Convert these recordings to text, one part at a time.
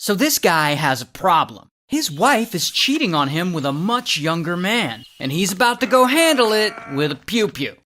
So this guy has a problem. His wife is cheating on him with a much younger man, and he's about to go handle it with a pew-pew.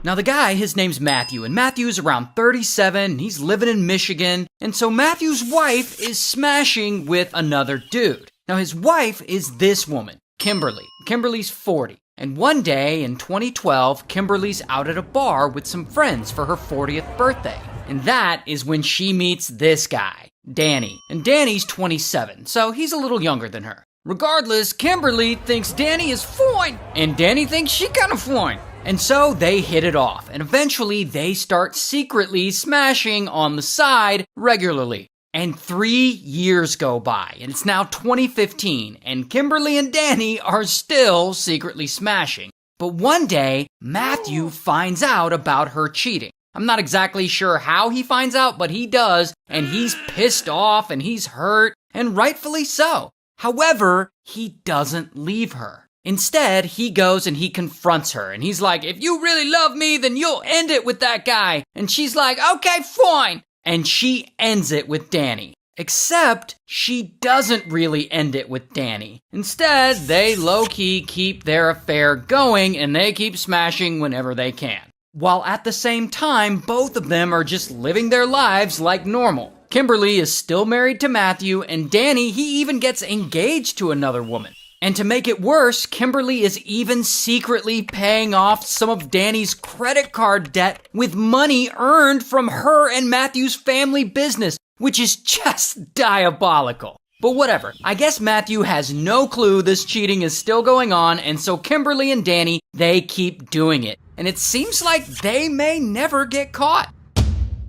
Now the guy, his name's Matthew, and Matthew's around 37, and he's living in Michigan, and so Matthew's wife is smashing with another dude. Now his wife is this woman, Kimberly. Kimberly's 40, and one day in 2012, Kimberly's out at a bar with some friends for her 40th birthday, and that is when she meets this guy, Danny. And Danny's 27, so he's a little younger than her. Regardless, Kimberly thinks Danny is fine, and Danny thinks she kinda fine. And so they hit it off, and eventually they start secretly smashing on the side regularly. And 3 years go by, and it's now 2015, and Kimberly and Danny are still secretly smashing. But one day, Matthew finds out about her cheating. I'm not exactly sure how he finds out, but he does, and he's pissed off, and he's hurt, and rightfully so. However, he doesn't leave her. Instead, he goes and he confronts her, and he's like, if you really love me, then you'll end it with that guy. And she's like, okay, fine. And she ends it with Danny. Except, she doesn't really end it with Danny. Instead, they low-key keep their affair going, and they keep smashing whenever they can. While at the same time, both of them are just living their lives like normal. Kimberly is still married to Matthew, and Danny, he even gets engaged to another woman. And to make it worse, Kimberly is even secretly paying off some of Danny's credit card debt with money earned from her and Matthew's family business, which is just diabolical. But whatever, I guess Matthew has no clue this cheating is still going on, and so Kimberly and Danny, they keep doing it. And it seems like they may never get caught.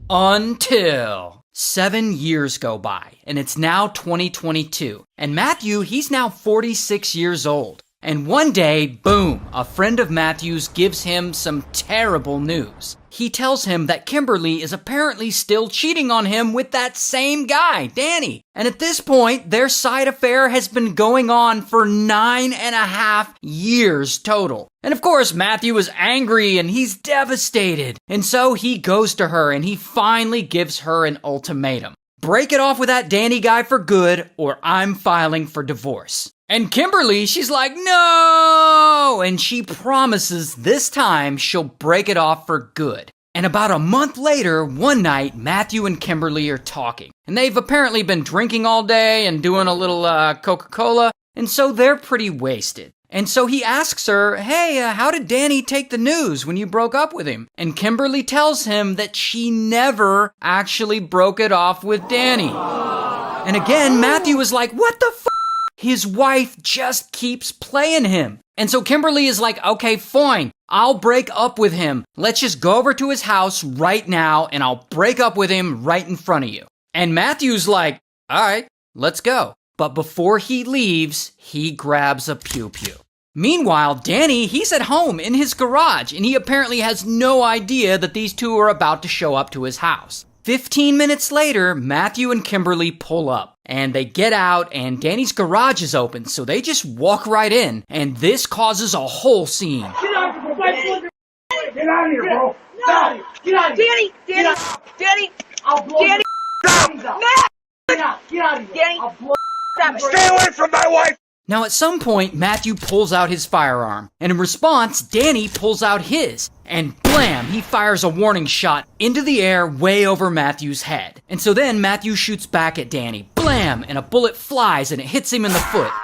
Until 7 years go by, and it's now 2022. And Matthew, he's now 46 years old. And one day, boom, a friend of Matthew's gives him some terrible news. He tells him that Kimberly is apparently still cheating on him with that same guy, Danny. And at this point, their side affair has been going on for 9.5 years total. And of course, Matthew is angry and he's devastated. And so he goes to her and he finally gives her an ultimatum. Break it off with that Danny guy for good, or I'm filing for divorce. And Kimberly, she's like, no! And she promises this time she'll break it off for good. And about a month later, one night, Matthew and Kimberly are talking. And they've apparently been drinking all day and doing a little Coca-Cola, and so they're pretty wasted. And so he asks her, hey, how did Danny take the news when you broke up with him? And Kimberly tells him that she never actually broke it off with Danny. And again, Matthew is like, what the f***? His wife just keeps playing him. And so Kimberly is like, okay, fine, I'll break up with him. Let's just go over to his house right now and I'll break up with him right in front of you. And Matthew's like, all right, let's go. But before he leaves, he grabs a pew-pew. Meanwhile, Danny, he's at home in his garage, and he apparently has no idea that these two are about to show up to his house. 15 minutes later, Matthew and Kimberly pull up, and they get out, and Danny's garage is open, so they just walk right in, and this causes a whole scene. Get out of here, bro. No. Get out of here. Danny! I'll blow Danny! Get out of here. Danny! I'll blow Stay away from my wife! Now at some point, Matthew pulls out his firearm, and in response, Danny pulls out his, and blam, he fires a warning shot into the air way over Matthew's head. And so then Matthew shoots back at Danny, blam, and a bullet flies and it hits him in the foot.